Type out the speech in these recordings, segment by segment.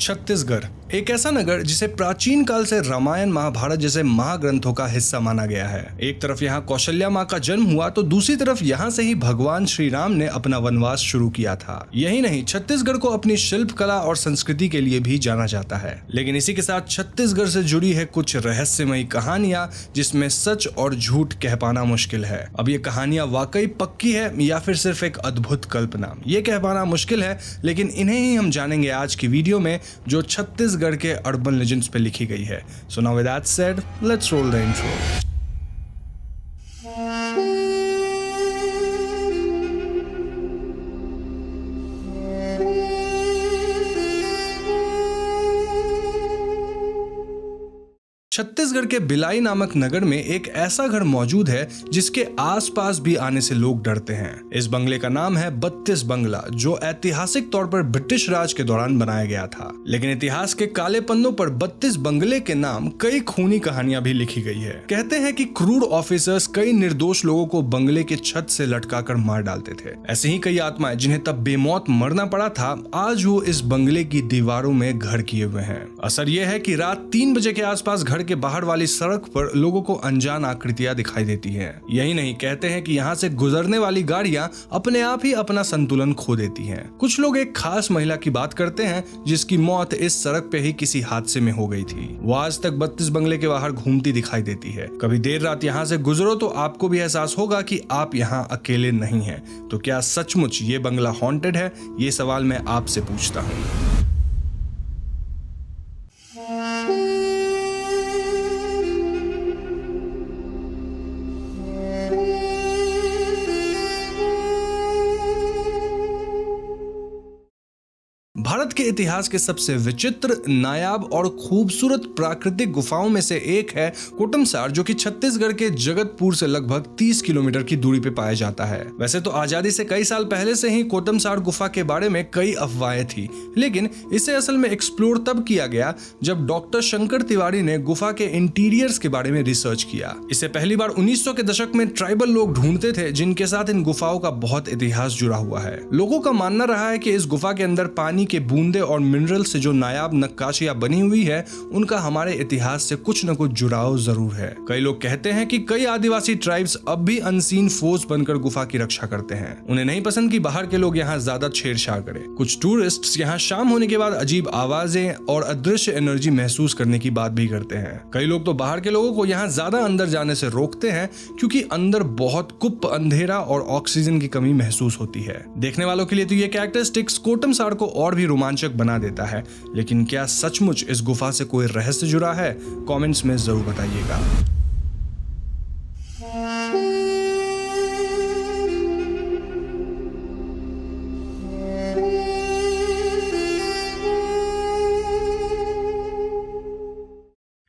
छत्तीसगढ़ एक ऐसा नगर जिसे प्राचीन काल से रामायण महाभारत जैसे महाग्रंथों का हिस्सा माना गया है। एक तरफ यहाँ कौशल्या माँ का जन्म हुआ तो दूसरी तरफ यहाँ से ही भगवान श्री राम ने अपना वनवास शुरू किया था। यही नहीं, छत्तीसगढ़ को अपनी शिल्प कला और संस्कृति के लिए भी जाना जाता है। लेकिन इसी के साथ छत्तीसगढ़ से जुड़ी है कुछ रहस्यमयी कहानियां जिसमें सच और झूठ कह पाना मुश्किल है। अब ये कहानियां वाकई पक्की है या फिर सिर्फ एक अद्भुत कल्पना, ये कह पाना मुश्किल है। लेकिन इन्हें ही हम जानेंगे आज की वीडियो में जो छत्तीसगढ़ के अर्बन लेजेंड्स पे लिखी गई है। So now with that said, let's roll the intro. Chhattisgarh के भिलाई नामक नगर में एक ऐसा घर मौजूद है जिसके आसपास भी आने से लोग डरते हैं। इस बंगले का नाम है 32 बंगला, जो ऐतिहासिक तौर पर ब्रिटिश राज के दौरान बनाया गया था। लेकिन इतिहास के काले पन्नों पर 32 बंगले के नाम कई खूनी कहानियां भी लिखी गई है। कहते हैं कि क्रूर ऑफिसर्स कई निर्दोष लोगों को बंगले के छत से लटकाकर मार डालते थे। ऐसे ही कई आत्माएं जिन्हें तब बेमौत मरना पड़ा था, आज वो इस बंगले की दीवारों में घर किए हुए हैं। असर यह है कि रात 3 बजे के आसपास घर के बाहर वाली सड़क पर लोगों को अनजान आकृतियां दिखाई देती हैं। यही नहीं, कहते हैं कि यहाँ से गुजरने वाली गाड़ियां अपने आप ही अपना संतुलन खो देती हैं। कुछ लोग एक खास महिला की बात करते हैं जिसकी मौत इस सड़क पे ही किसी हादसे में हो गई थी। वो आज तक 32 बंगले के बाहर घूमती दिखाई देती है। कभी देर रात यहाँ से गुजरो तो आपको भी एहसास होगा कि आप यहाँ अकेले नहीं हैं। तो क्या सचमुच ये बंगला हॉन्टेड है? ये सवाल मैं आपसे पूछता हूँ। भारत के इतिहास के सबसे विचित्र, नायाब और खूबसूरत प्राकृतिक गुफाओं में से एक है कोटमसार, जो कि छत्तीसगढ़ के जगतपुर से लगभग 30 किलोमीटर की दूरी पे पाया जाता है। वैसे तो आजादी से कई साल पहले से ही कोटमसार गुफा के बारे में कई अफवाहें थी, लेकिन इसे असल में एक्सप्लोर तब किया गया जब डॉक्टर शंकर तिवारी ने गुफा के इंटीरियर्स के बारे में रिसर्च किया। इसे पहली बार 1900 के दशक में ट्राइबल लोग ढूंढते थे, जिनके साथ इन गुफाओं का बहुत इतिहास जुड़ा हुआ है। लोगों का मानना रहा है कि इस गुफा के अंदर पानी के बूंदे और मिनरल से जो नायाब नक्काशियां बनी हुई है, उनका हमारे इतिहास से कुछ न कुछ जुड़ाव जरूर है। कई लोग कहते हैं कि कई आदिवासी ट्राइब्स अब भी अनसीन फोर्स बनकर गुफा की रक्षा करते हैं। उन्हें नहीं पसंद कि बाहर के लोग यहाँ ज्यादा छेड़छाड़ करें। कुछ टूरिस्ट्स यहाँ शाम होने के बाद अजीब आवाजें और अदृश्य एनर्जी महसूस करने की बात भी करते हैं। कई लोग तो बाहर के लोगों को यहाँ ज्यादा अंदर जाने से रोकते हैं क्योंकि अंदर बहुत कुप्प अंधेरा और ऑक्सीजन की कमी महसूस होती है। देखने वालों के लिए तो ये कैरेक्टरिस्टिक्स कोटमसार को और भी रोमांचक बना देता है। लेकिन क्या सचमुच इस गुफा से कोई रहस्य जुड़ा है? कमेंट्स में जरूर बताइएगा।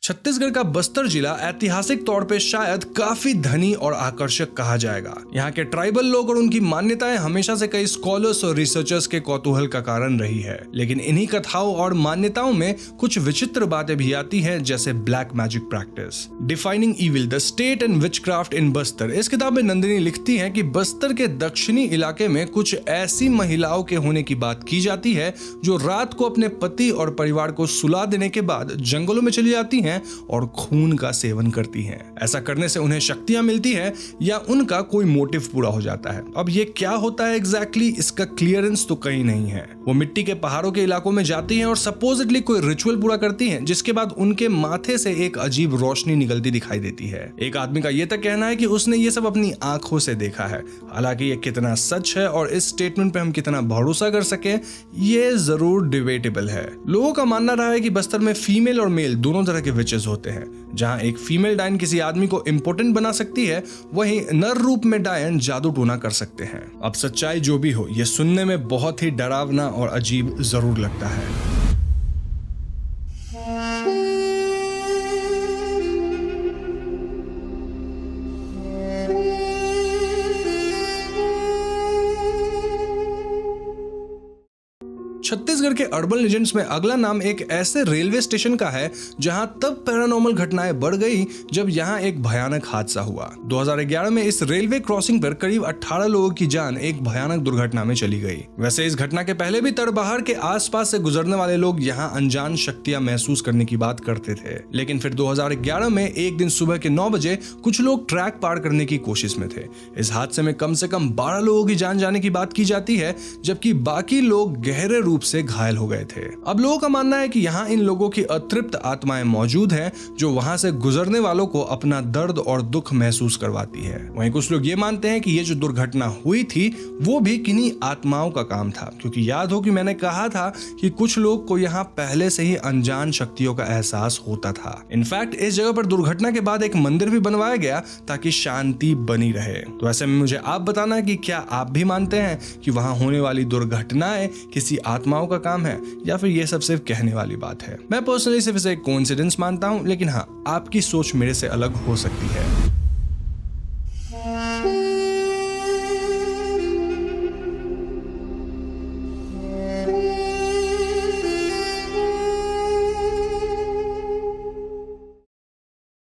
छत्तीसगढ़ का बस्तर जिला ऐतिहासिक तौर पे शायद काफी धनी और आकर्षक कहा जाएगा। यहाँ के ट्राइबल लोग और उनकी मान्यताएं हमेशा से कई स्कॉलर्स और रिसर्चर्स के कौतूहल का कारण रही है। लेकिन इन्हीं कथाओं और मान्यताओं में कुछ विचित्र बातें भी आती हैं, जैसे black magic practice. Defining evil, the state and witchcraft in Bastar, इस किताब में नंदिनी लिखती हैं कि बस्तर के दक्षिणी इलाके में कुछ ऐसी महिलाओं के होने की बात की जाती है जो रात को अपने पति और परिवार को सुला देने के बाद जंगलों में चली जाती हैं और खून का सेवन करती हैं। ऐसा करने से उन्हें शक्तियां मिलती हैं या उनका कोई मोटिव पूरा हो जाता है। अब ये क्या होता है एग्जैक्टली, इसका क्लियरेंस तो कहीं नहीं है। वो मिट्टी के पहाड़ों के इलाकों में जाती हैं और सपोजिटली कोई रिचुअल पूरा करती हैं, जिसके बाद उनके माथे से एक अजीब रोशनी निकलती दिखाई देती है। एक आदमी का ये तक कहना है कि उसने ये सब अपनी आंखों से देखा है। हालांकि ये कितना सच है और इस स्टेटमेंट पे हम कितना भरोसा कर सके, ये जरूर डिबेटेबल है। लोगों का मानना रहा है कि बस्तर में फीमेल और मेल दोनों तरह के विचेस होते हैं। जहां एक फीमेल डायन किसी आदमी को इंपोर्टेंट बना सकती है, वहीं नर रूप में डायन जादू टोना कर सकते हैं। अब सच्चाई जो भी हो, यह सुनने में बहुत ही डरावना और अजीब जरूर लगता है। छत्तीसगढ़ के अर्बन लेजेंड्स में अगला नाम एक ऐसे रेलवे स्टेशन का है जहां तब पैरानॉर्मल घटनाएं बढ़ गई जब यहां एक भयानक हादसा हुआ। 2011 में इस रेलवे क्रॉसिंग पर करीब 18 लोगों की जान एक भयानक दुर्घटना में चली गई। वैसे इस घटना के पहले भी तड़बाहर के आसपास से गुजरने वाले लोग यहां अनजान शक्तियां महसूस करने की बात करते थे, लेकिन फिर 2011 में एक दिन सुबह के 9 बजे कुछ लोग ट्रैक पार करने की कोशिश में थे। इस हादसे में कम से कम 12 लोगों की जान जाने की बात की जाती है, जबकि बाकी लोग गहरे रूप से घायल हो गए थे। अब लोगों का मानना है कि यहाँ इन लोगों की अतृप्त आत्माएं मौजूद हैं जो वहां से गुजरने वालों को अपना दर्द और दुख महसूस करवाती है। वहीं कुछ लोग ये मानते हैं कि ये जो दुर्घटना हुई थी वो भी किन्हीं आत्माओं का काम था, क्योंकि याद हो कि मैंने कहा था कि कुछ लोग को यहाँ पहले से ही अनजान शक्तियों का एहसास होता था। इनफैक्ट इस जगह पर दुर्घटना के बाद एक मंदिर भी बनवाया गया ताकि शांति बनी रहे। तो ऐसे में मुझे आप बताना कि क्या आप भी मानते हैं कि वहां होने वाली दुर्घटनाएं किसी आत्माओं का काम है या फिर ये सब सिर्फ कहने वाली बात है। मैं पर्सनली सिर्फ इसे एक कोइंसिडेंस मानता हूं, लेकिन हाँ, आपकी सोच मेरे से अलग हो सकती है।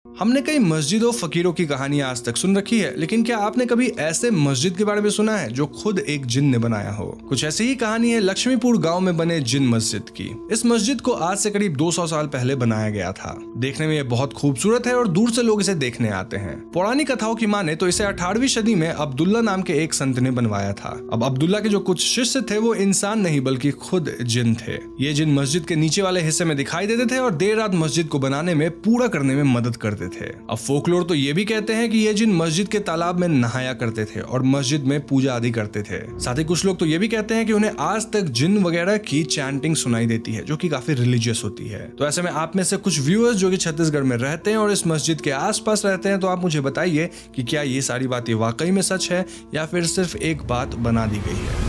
हमने कई मस्जिदों फकीरों की कहानियां आज तक सुन रखी है, लेकिन क्या आपने कभी ऐसे मस्जिद के बारे में सुना है जो खुद एक जिन ने बनाया हो? कुछ ऐसी ही कहानी है लक्ष्मीपुर गांव में बने जिन मस्जिद की। इस मस्जिद को आज से करीब 200 साल पहले बनाया गया था। देखने में ये बहुत खूबसूरत है और दूर से लोग इसे देखने आते हैं। पौराणिक कथाओं की माने तो इसे 18वीं सदी में अब्दुल्ला नाम के एक संत ने बनवाया था। अब अब्दुल्ला के जो कुछ शिष्य थे वो इंसान नहीं बल्कि खुद जिन थे। ये जिन मस्जिद के नीचे वाले हिस्से में दिखाई देते थे और देर रात मस्जिद को बनाने में पूरा करने में मदद करते थे। अब फोकलोर तो ये भी कहते हैं कि ये जिन मस्जिद के तालाब में नहाया करते थे और मस्जिद में पूजा आदि करते थे। साथ ही कुछ लोग तो ये भी कहते हैं कि उन्हें आज तक जिन वगैरह की चैंटिंग सुनाई देती है जो कि काफी रिलीजियस होती है। तो ऐसे में आप में से कुछ व्यूअर्स जो कि छत्तीसगढ़ में रहते हैं और इस मस्जिद के आसपास रहते हैं, तो आप मुझे बताइए कि क्या ये सारी बातें वाकई में सच है या फिर सिर्फ एक बात बना दी गई है।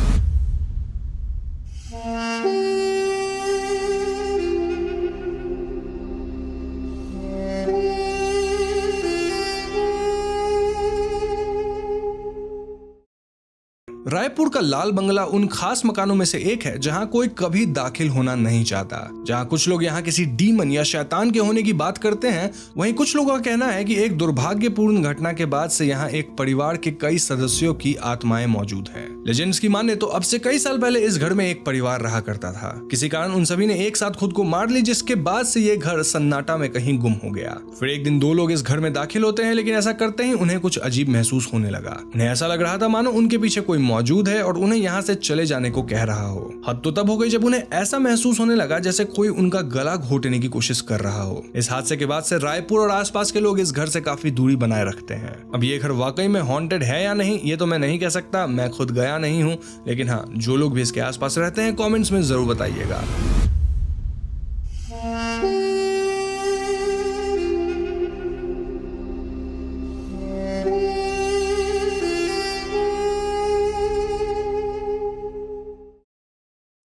रायपुर का लाल बंगला उन खास मकानों में से एक है जहां कोई कभी दाखिल होना नहीं चाहता। जहां कुछ लोग यहां किसी डीमन या शैतान के होने की बात करते हैं, वहीं कुछ लोगों का कहना है कि एक दुर्भाग्यपूर्ण घटना के बाद से यहां एक परिवार के कई सदस्यों की आत्माएं मौजूद हैं। लेजेंड्स की माने तो अब से कई साल पहले इस घर में एक परिवार रहा करता था। किसी कारण उन सभी ने एक साथ खुद को मार ली, जिसके बाद से ये घर सन्नाटा में कहीं गुम हो गया। फिर एक दिन 2 लोग इस घर में दाखिल होते हैं, लेकिन ऐसा करते ही उन्हें कुछ अजीब महसूस होने लगा। उन्हें ऐसा लग रहा था मानो उनके पीछे कोई मौजूद है और उन्हें यहाँ से चले जाने को कह रहा हो। हद तो तब हो गई जब उन्हें ऐसा महसूस होने लगा जैसे कोई उनका गला घोटने की कोशिश कर रहा हो। इस हादसे के बाद से रायपुर और आसपास के लोग इस घर से काफी दूरी बनाए रखते हैं। अब ये घर वाकई में हॉन्टेड है या नहीं ये तो मैं नहीं कह सकता, मैं खुद गया नहीं हूँ, लेकिन हाँ, जो लोग भी इसके आसपास रहते हैं कमेंट्स में जरूर बताइएगा।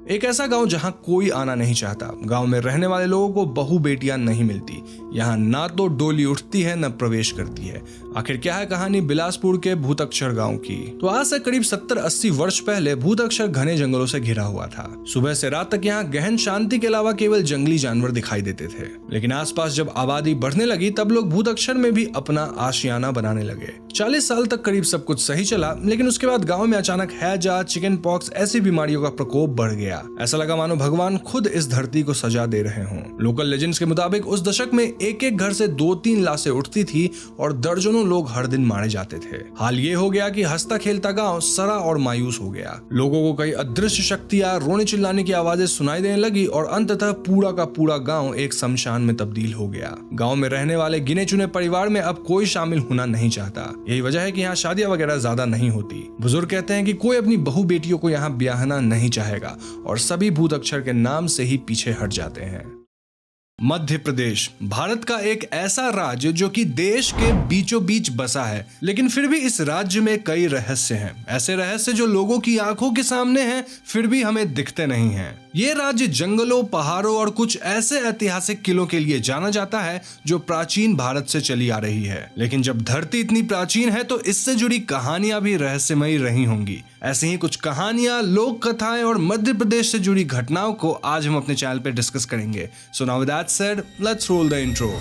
एक ऐसा गांव जहां कोई आना नहीं चाहता। गांव में रहने वाले लोगों को बहू बेटियां नहीं मिलती। यहाँ ना तो डोली उठती है न प्रवेश करती है। आखिर क्या है कहानी बिलासपुर के भूतक्षर गांव की? तो आज से करीब 70-80 वर्ष पहले भूतक्षर घने जंगलों से घिरा हुआ था। सुबह से रात तक यहाँ गहन शांति के अलावा केवल जंगली जानवर दिखाई देते थे। लेकिन आसपास जब आबादी बढ़ने लगी तब लोग भूतक्षर में भी अपना आशियाना बनाने लगे। 40 साल तक करीब सब कुछ सही चला, लेकिन उसके बाद गाँव में अचानक हैजा, चिकन पॉक्स ऐसी बीमारियों का प्रकोप बढ़ गया। ऐसा लगा मानो भगवान खुद इस धरती को सजा दे रहे हों। लोकल लेजेंड्स के मुताबिक उस दशक में एक-एक घर से 2-3 लाशें उठती थी और दर्जनों लोग हर दिन मारे जाते थे। हाल ये हो गया कि हंसता खेलता गांव सड़ा और मायूस हो गया। लोगों को कई अदृश्य शक्तियां, रोने चिल्लाने की आवाजें सुनाई देने लगी और अंततः पूरा का पूरा गांव एक शमशान में तब्दील हो गया। गांव में रहने वाले गिने चुने परिवार में अब कोई शामिल होना नहीं चाहता। यही वजह है कि यहाँ शादियां वगैरह ज्यादा नहीं होती। बुजुर्ग कहते हैं कि कोई अपनी बहू बेटियों को यहाँ ब्याहना नहीं चाहेगा और सभी भूतक्षर के नाम से ही पीछे हट जाते हैं। मध्य प्रदेश भारत का एक ऐसा राज्य जो कि देश के बीचों बीच बसा है, लेकिन फिर भी इस राज्य में कई रहस्य हैं। ऐसे रहस्य जो लोगों की आंखों के सामने हैं फिर भी हमें दिखते नहीं हैं। ये राज्य जंगलों, पहाड़ों और कुछ ऐसे ऐतिहासिक किलों के लिए जाना जाता है जो प्राचीन भारत से चली आ रही है। लेकिन जब धरती इतनी प्राचीन है तो इससे जुड़ी कहानियां भी रहस्यमयी रही होंगी। ऐसी ही कुछ कहानियां, लोक कथाएं और मध्य प्रदेश से जुड़ी घटनाओं को आज हम अपने चैनल पे डिस्कस करेंगे। So now with that said, let's roll the intro.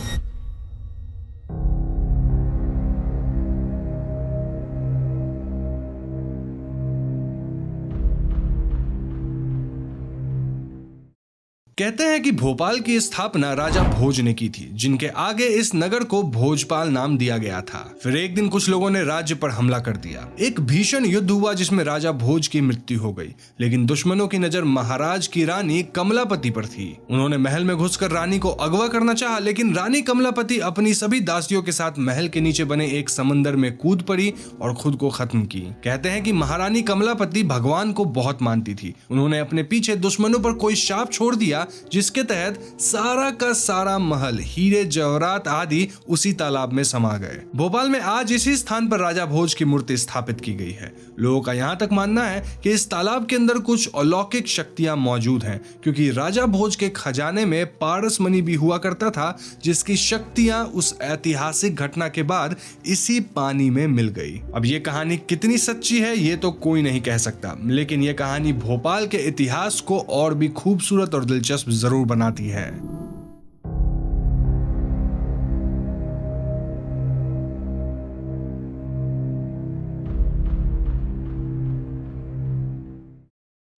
कहते हैं कि भोपाल की स्थापना राजा भोज ने की थी, जिनके आगे इस नगर को भोजपाल नाम दिया गया था। फिर एक दिन कुछ लोगों ने राज्य पर हमला कर दिया। एक भीषण युद्ध हुआ जिसमें राजा भोज की मृत्यु हो गई। लेकिन दुश्मनों की नजर महाराज की रानी कमलापति पर थी। उन्होंने महल में घुसकर रानी को अगवा करना चाहा, लेकिन रानी कमलापति अपनी सभी दासियों के साथ महल के नीचे बने एक समंदर में कूद पड़ी और खुद को खत्म की। कहते हैं कि महारानी कमलापति भगवान को बहुत मानती थी। उन्होंने अपने पीछे दुश्मनों पर कोई शाप छोड़ दिया, जिसके तहत सारा का सारा महल, हीरे जवाहरात आदि उसी तालाब में समा गए। भोपाल में आज इसी स्थान पर राजा भोज की मूर्ति स्थापित की गई है। लोगों का यहाँ तक मानना है कि इस तालाब के अंदर कुछ अलौकिक शक्तियां मौजूद हैं, क्योंकि राजा भोज के खजाने में पारस मणि भी हुआ करता था, जिसकी शक्तियां उस ऐतिहासिक घटना के बाद इसी पानी में मिल गई। अब ये कहानी कितनी सच्ची है ये तो कोई नहीं कह सकता, लेकिन ये कहानी भोपाल के इतिहास को और भी खूबसूरत और दिलचस्प जरूर बनाती है।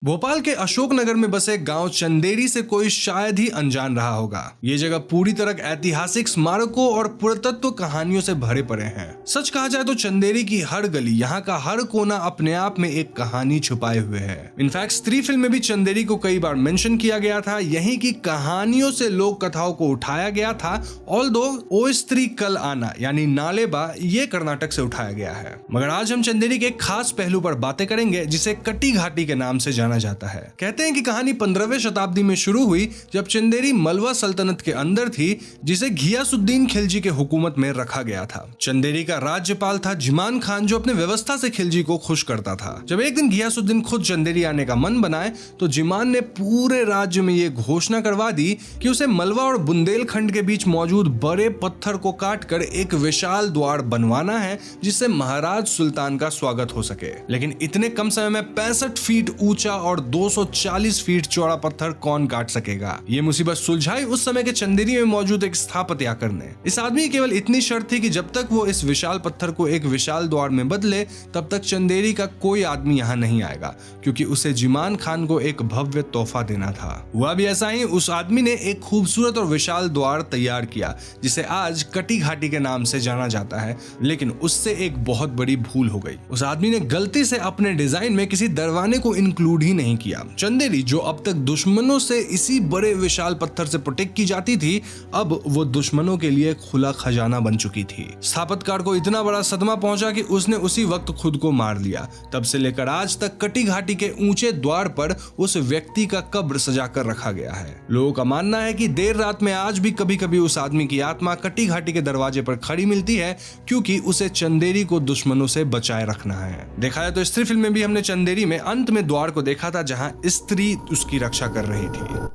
भोपाल के अशोकनगर में बसे गांव चंदेरी से कोई शायद ही अनजान रहा होगा। ये जगह पूरी तरह ऐतिहासिक स्मारकों और पुरातत्व कहानियों से भरे पड़े हैं। सच कहा जाए तो चंदेरी की हर गली, यहाँ का हर कोना अपने आप में एक कहानी छुपाए हुए है। इनफैक्ट स्त्री फिल्म में भी चंदेरी को कई बार मेंशन किया गया था। यहीं की कहानियों से लोक कथाओं को उठाया गया था। ऑल्दो ओ स्त्री कल आना यानी नालेबा ये कर्नाटक से उठाया गया है। मगर आज हम चंदेरी के एक खास पहलू पर बातें करेंगे, जिसे कटी घाटी के नाम से जाना जाता है। कहते हैं कि कहानी 15वीं शताब्दी में शुरू हुई, जब चंदेरी मलवा सल्तनत के अंदर थी, जिसे घियासुद्दीन खिलजी के हुकूमत में रखा गया था। चंदेरी का राज्यपाल था जिमान खान, जो अपने व्यवस्था से खिलजी को खुश करता था। जब एक दिन घियासुद्दीन खुद चंदेरी आने का मन बनाए तो जिमान ने पूरे राज्य में यह घोषणा करवा दी कि उसे मलवा और बुंदेलखंड के बीच मौजूद बड़े पत्थर को काटकर एक विशाल द्वार बनवाना है, जिससे महाराज सुल्तान का स्वागत हो सके। लेकिन इतने कम समय में 65 फीट ऊंचा और 240 फीट चौड़ा पत्थर कौन काट सकेगा? ये मुसीबत सुलझाई उस समय के चंदेरी में मौजूद एक स्थापत्य याकर ने। इस आदमी की केवल इतनी शर्त थी कि जब तक वो इस विशाल पत्थर को एक विशाल द्वार में बदले, तब तक चंदेरी का कोई आदमी यहाँ नहीं आएगा, क्योंकि उसे जिमान खान को एक भव्य तोहफा देना था। हुआ भी ऐसा ही। उस आदमी ने एक खूबसूरत और विशाल द्वार तैयार किया, जिसे आज कटी घाटी के नाम से जाना जाता है। लेकिन उससे एक बहुत बड़ी भूल हो गई। उस आदमी ने गलती से अपने डिजाइन में किसी दरवाजे को इंक्लूड ही नहीं किया। चंदेरी, जो अब तक दुश्मनों से इसी बड़े विशाल पत्थर से प्रोटेक्ट की जाती थी, अब वो दुश्मनों के लिए खुला खजाना बन चुकी थी। स्थापतकार को इतना बड़ा सदमा पहुंचा कि उसने उसी वक्त खुद को मार लिया। तब से लेकर आज तक कटी घाटी के ऊंचे द्वार पर उस व्यक्ति का कब्र सजाकर रखा गया है। लोगों का मानना है कि देर रात में आज भी कभी कभी उस आदमी की आत्मा कटी घाटी के दरवाजे पर खड़ी मिलती है, क्योंकि उसे चंदेरी को दुश्मनों से बचाए रखना है। देखा जाए तो स्त्री फिल्म में भी हमने चंदेरी में अंत में द्वार को देखा था, जहां स्त्री उसकी रक्षा कर रही थी।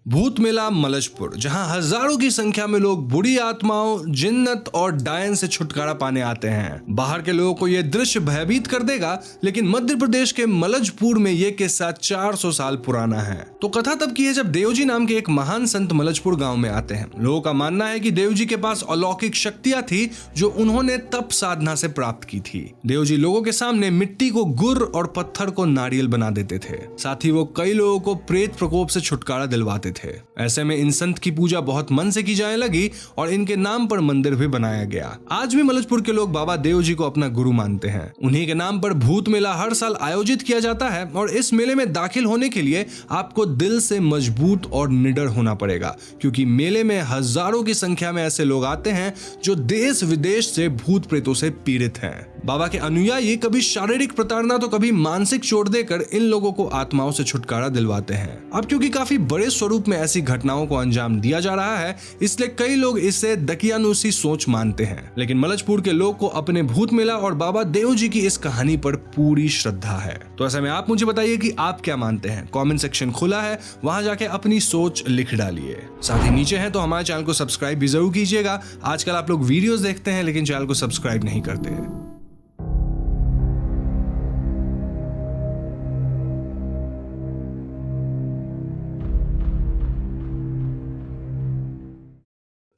भूत मेला मलजपुर, जहां हजारों की संख्या में लोग बुरी आत्माओं, जिन्नत और डायन से छुटकारा पाने आते हैं। बाहर के लोगों को यह दृश्य भयभीत कर देगा, लेकिन मध्य प्रदेश के मलजपुर में यह किस्सा 400 साल पुराना है। तो कथा तब की है जब देवजी नाम के एक महान संत मलजपुर गांव में आते हैं। लोगों का मानना है कि देवजी के पास अलौकिक शक्तियां थी, जो उन्होंने तप साधना से प्राप्त की थी। देवजी लोगों के सामने मिट्टी को गुर और पत्थर को नारियल बना देते थे। साथ ही वो कई लोगों को प्रेत प्रकोप से छुटकारा दिलवाते थे। ऐसे में इन संत की पूजा बहुत मन से की जाने लगी और इनके नाम पर मंदिर भी बनाया गया। आज भी मलजपुर के लोग बाबा देवजी को अपना गुरु मानते हैं। उन्हीं के नाम पर भूत मेला हर साल आयोजित किया जाता है और इस मेले में दाखिल होने के लिए आपको दिल से मजबूत और निडर होना पड़ेगा, क्योंकि मेले में हजारों की संख्या में ऐसे लोग आते हैं जो देश विदेश से भूत प्रेतों से पीड़ित हैं। बाबा के अनुयायी कभी शारीरिक प्रताड़ना तो कभी मानसिक चोट देकर इन लोगों को आत्माओं से छुटकारा दिलवाते हैं। अब क्योंकि काफी बड़े स्वरूप में ऐसी घटनाओं को अंजाम दिया जा रहा है, इसलिए कई लोग इसे दकियानुसी सोच मानते हैं। लेकिन मलजपुर के लोग को अपने भूत मेला और बाबा देव जी की इस कहानी पर पूरी श्रद्धा है। तो ऐसे में आप मुझे बताइए कि आप क्या मानते हैं। कमेंट सेक्शन खुला है, वहां जाके अपनी सोच लिख डालिए। साथ ही नीचे है तो हमारे चैनल को सब्सक्राइब भी जरूर कीजिएगा। आजकल आप लोग वीडियोस देखते हैं लेकिन चैनल को सब्सक्राइब नहीं करते हैं।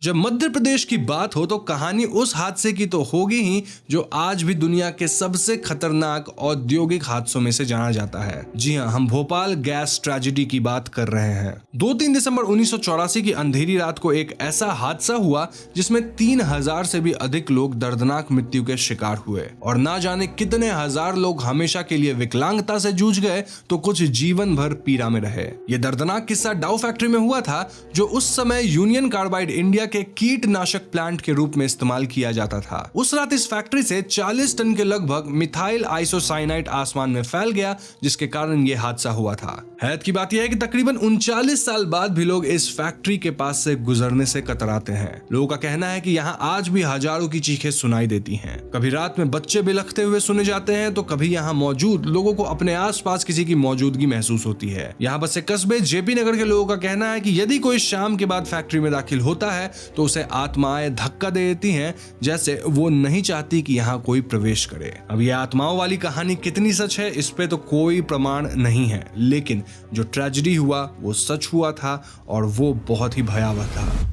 जब मध्य प्रदेश की बात हो तो कहानी उस हादसे की तो होगी ही जो आज भी दुनिया के सबसे खतरनाक औद्योगिक हादसों में से जाना जाता है। जी हां, हम भोपाल गैस ट्रेजेडी की बात कर रहे हैं। 2-3 दिसंबर 1984 की अंधेरी रात को एक ऐसा हादसा हुआ जिसमें 3000 से भी अधिक लोग दर्दनाक मृत्यु के शिकार हुए और ना जाने कितने हजार लोग हमेशा के लिए विकलांगता से जूझ गए तो कुछ जीवन भर पीड़ा में रहे। ये दर्दनाक किस्सा डाउ फैक्ट्री में हुआ था, जो उस समय यूनियन कार्बाइड इंडिया के कीटनाशक प्लांट के रूप में इस्तेमाल किया जाता था। उस रात इस फैक्ट्री से 40 टन के लगभग मिथाइल आइसोसाइनाइड आसमान में फैल गया, जिसके कारण यह हादसा हुआ था। हैरत की बात यह है कि तकरीबन 39 साल बाद भी लोग इस फैक्ट्री के पास से गुजरने से कतराते हैं। लोगों का कहना है कि यहाँ आज भी हजारों की चीखें सुनाई देती हैं। कभी रात में बच्चे बिलखते हुए सुने जाते हैं तो कभी यहाँ मौजूद लोगों को अपने आसपास किसी की मौजूदगी महसूस होती है। यहाँ बसे कस्बे जेपी नगर के लोगों का कहना है कि यदि कोई शाम के बाद फैक्ट्री में दाखिल होता है तो उसे आत्माएं धक्का दे देती हैं, जैसे वो नहीं चाहती कि यहाँ कोई प्रवेश करे। अब ये आत्माओं वाली कहानी कितनी सच है इस पे तो कोई प्रमाण नहीं है, लेकिन जो ट्रेजेडी हुआ वो सच हुआ था और वो बहुत ही भयावह था।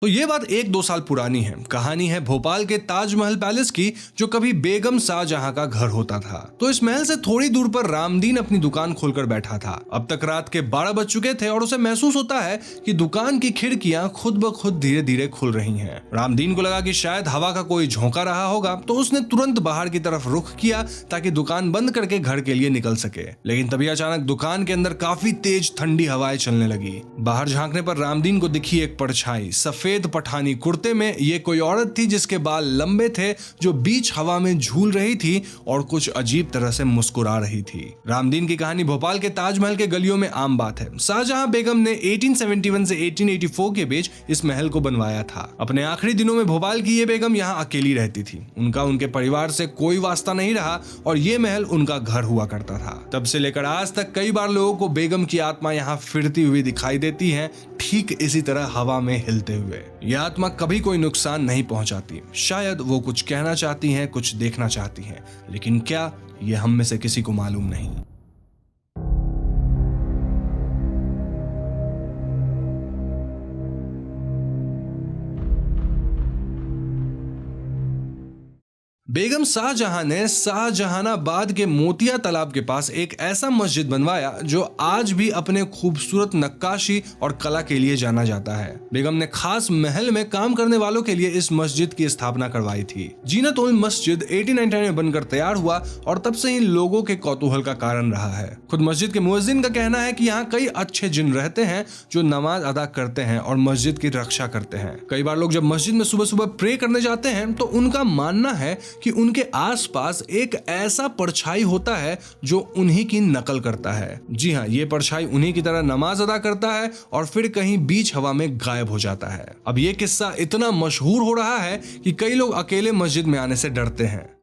तो ये बात 1-2 साल पुरानी है। कहानी है भोपाल के ताजमहल पैलेस की, जो कभी बेगम शाहजहां का घर होता था। तो इस महल से थोड़ी दूर पर रामदीन अपनी दुकान खोलकर बैठा था। अब तक रात के 12 बज चुके थे और उसे महसूस होता है कि दुकान की खिड़कियां खुद ब खुद धीरे धीरे खुल रही हैं। रामदीन को लगा कि शायद हवा का कोई झोंका रहा होगा, तो उसने तुरंत बाहर की तरफ रुख किया ताकि दुकान बंद करके घर के लिए निकल सके। लेकिन तभी अचानक दुकान के अंदर काफी तेज ठंडी हवाएं चलने लगी। बाहर झांकने पर रामदीन को दिखी एक परछाई। सफेद पठानी कुर्ते में ये कोई औरत थी जिसके बाल लंबे थे, जो बीच हवा में झूल रही थी और कुछ अजीब तरह से मुस्कुरा रही थी। रामदीन की कहानी भोपाल के ताजमहल के गलियों में आम बात है। शाहजहां बेगम ने 1871 से 1884 के बीच इस महल को बनवाया था। अपने आखिरी दिनों में भोपाल की ये बेगम यहाँ अकेली रहती थी। उनका उनके परिवार से कोई वास्ता नहीं रहा और ये महल उनका घर हुआ करता था। तब से लेकर आज तक कई बार लोगों को बेगम की आत्मा यहाँ फिरती हुई दिखाई देती है, ठीक इसी तरह हवा में हिलते हुए। यह आत्मा कभी कोई नुकसान नहीं पहुंचाती। शायद वो कुछ कहना चाहती हैं, कुछ देखना चाहती हैं, लेकिन क्या, ये हम में से किसी को मालूम नहीं। बेगम शाहजहां ने शाहजहानाबाद के मोतिया तालाब के पास एक ऐसा मस्जिद बनवाया जो आज भी अपने खूबसूरत नक्काशी और कला के लिए जाना जाता है। बेगम ने खास महल में काम करने वालों के लिए इस मस्जिद की स्थापना करवाई थी। जीनत उल मस्जिद 1899 में बनकर तैयार हुआ और तब से ही लोगों के कौतूहल का कारण रहा है। खुद मस्जिद के मुअज्जिन का कहना है कि यहाँ कई अच्छे जिन रहते हैं जो नमाज अदा करते हैं और मस्जिद की रक्षा करते हैं। कई बार लोग जब मस्जिद में सुबह सुबह प्रे करने जाते हैं तो उनका मानना है कि उनके आसपास एक ऐसा परछाई होता है जो उन्हीं की नकल करता है। जी हाँ, ये परछाई उन्हीं की तरह नमाज अदा करता है और फिर कहीं बीच हवा में गायब हो जाता है। अब ये किस्सा इतना मशहूर हो रहा है कि कई लोग अकेले मस्जिद में आने से डरते हैं।